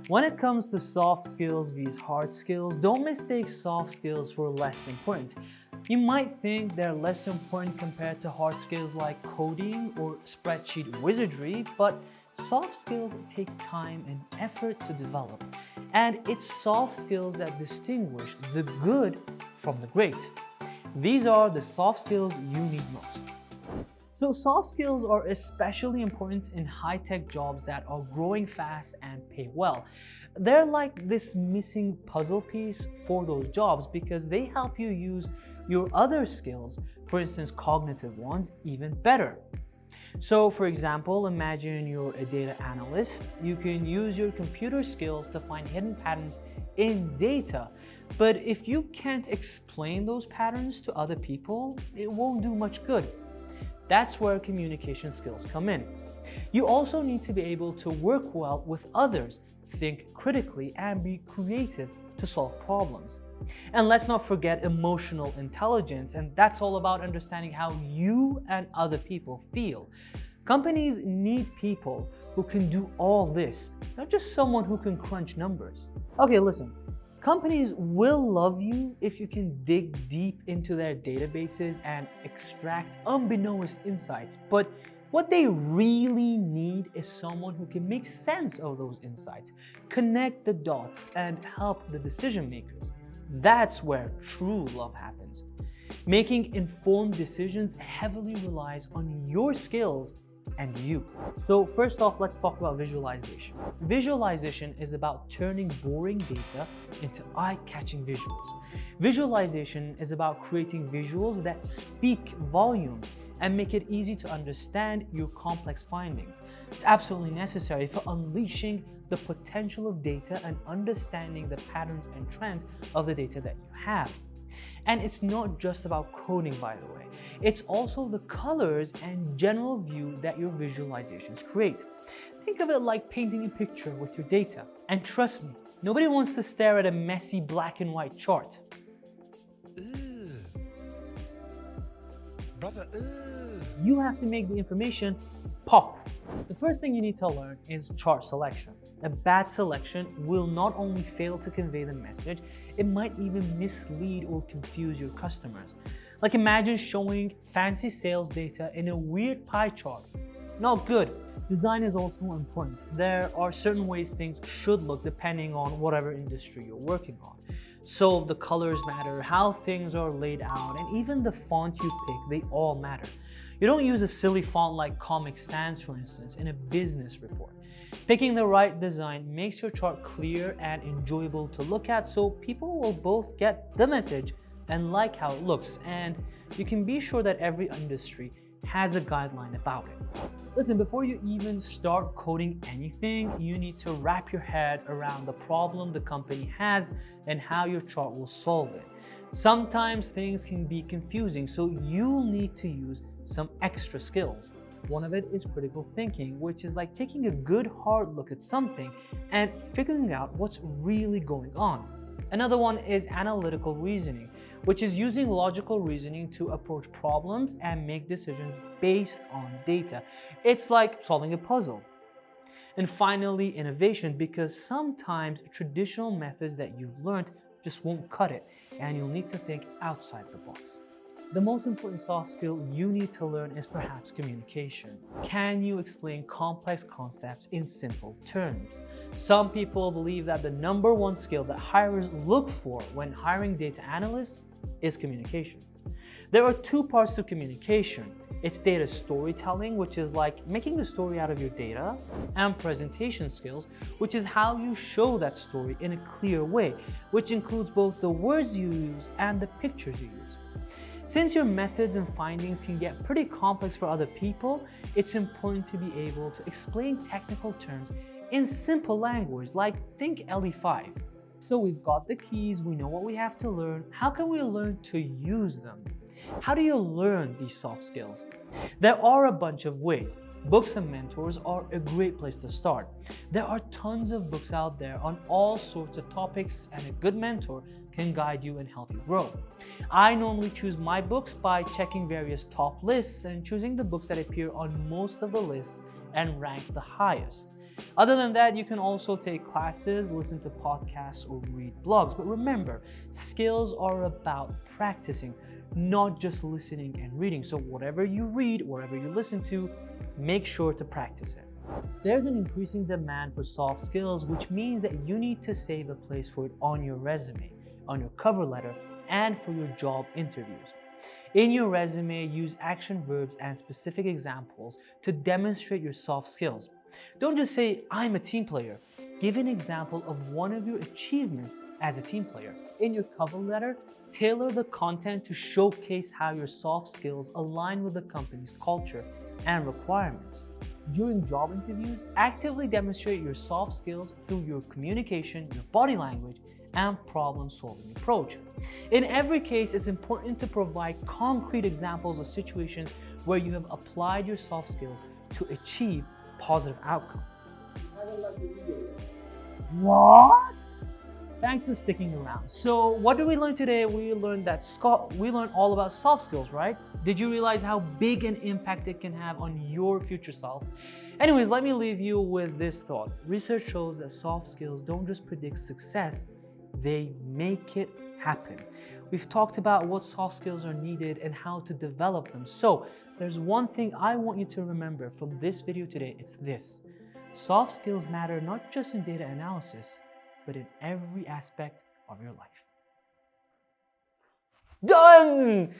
When it comes to soft skills vs hard skills, don't mistake soft skills for less important. You might think they're less important compared to hard skills like coding or spreadsheet wizardry, but soft skills take time and effort to develop. And it's soft skills that distinguish the good from the great. These are the soft skills you need most. So soft skills are especially important in high-tech jobs that are growing fast and pay well. They're like this missing puzzle piece for those jobs because they help you use your other skills, for instance cognitive ones, even better. So for example, imagine you're a data analyst. You can use your computer skills to find hidden patterns in data. But if you can't explain those patterns to other people, it won't do much good. That's where communication skills come in. You also need to be able to work well with others, think critically, and be creative to solve problems. And let's not forget emotional intelligence, and that's all about understanding how you and other people feel. Companies need people who can do all this, not just someone who can crunch numbers. Okay, listen. Companies will love you if you can dig deep into their databases and extract unbeknownst insights, but what they really need is someone who can make sense of those insights, connect the dots, and help the decision makers. That's where true love happens. Making informed decisions heavily relies on your skills and you. So first off, let's talk about visualization. Visualization is about turning boring data into eye-catching visuals. Visualization is about creating visuals that speak volume and make it easy to understand your complex findings. It's absolutely necessary for unleashing the potential of data and understanding the patterns and trends of the data that you have. And it's not just about coding, by the way. It's also the colors and general view that your visualizations create. Think of it like painting a picture with your data. And trust me, nobody wants to stare at a messy black and white chart. Brother, You have to make the information pop. The first thing you need to learn is chart selection. A bad selection will not only fail to convey the message, it might even mislead or confuse your customers. Like imagine showing fancy sales data in a weird pie chart. Not good. Design is also important. There are certain ways things should look depending on whatever industry you're working on. So the colors matter, how things are laid out, and even the font you pick, they all matter. You don't use a silly font like Comic Sans, for instance, in a business report. Picking the right design makes your chart clear and enjoyable to look at, so people will both get the message and like how it looks, and you can be sure that every industry has a guideline about it. Listen, before you even start coding anything, you need to wrap your head around the problem the company has and how your chart will solve it. Sometimes things can be confusing, so you'll need to use some extra skills. One of it is critical thinking, which is like taking a good hard look at something and figuring out what's really going on. Another one is analytical reasoning, which is using logical reasoning to approach problems and make decisions based on data. It's like solving a puzzle. And finally, innovation, because sometimes traditional methods that you've learned just won't cut it, and you'll need to think outside the box. The most important soft skill you need to learn is perhaps communication. Can you explain complex concepts in simple terms? Some people believe that the #1 skill that hirers look for when hiring data analysts is communication. There are two parts to communication. It's data storytelling, which is like making the story out of your data, and presentation skills, which is how you show that story in a clear way, which includes both the words you use and the pictures you use. Since your methods and findings can get pretty complex for other people, it's important to be able to explain technical terms in simple language, like think LE5. So we've got the keys, we know what we have to learn. How can we learn to use them? How do you learn these soft skills? There are a bunch of ways. Books and mentors are a great place to start. There are tons of books out there on all sorts of topics, and a good mentor can guide you and help you grow. I normally choose my books by checking various top lists and choosing the books that appear on most of the lists and rank the highest. Other than that, you can also take classes, listen to podcasts, or read blogs. But remember, skills are about practicing, not just listening and reading. So whatever you read, whatever you listen to, make sure to practice it. There's an increasing demand for soft skills, which means that you need to save a place for it on your resume, on your cover letter, and for your job interviews. In your resume, use action verbs and specific examples to demonstrate your soft skills. Don't just say, I'm a team player. Give an example of one of your achievements as a team player. In your cover letter, tailor the content to showcase how your soft skills align with the company's culture and requirements. During job interviews, actively demonstrate your soft skills through your communication, your body language, and problem-solving approach. In every case, it's important to provide concrete examples of situations where you have applied your soft skills to achieve positive outcomes. What? Thanks for sticking around. So what did we learn today? We learned all about soft skills, right? Did you realize how big an impact it can have on your future self? Anyways, let me leave you with this thought. Research shows that soft skills don't just predict success, they make it happen. We've talked about what soft skills are needed and how to develop them. So there's one thing I want you to remember from this video today. It's this. Soft skills matter not just in data analysis, but in every aspect of your life. Done!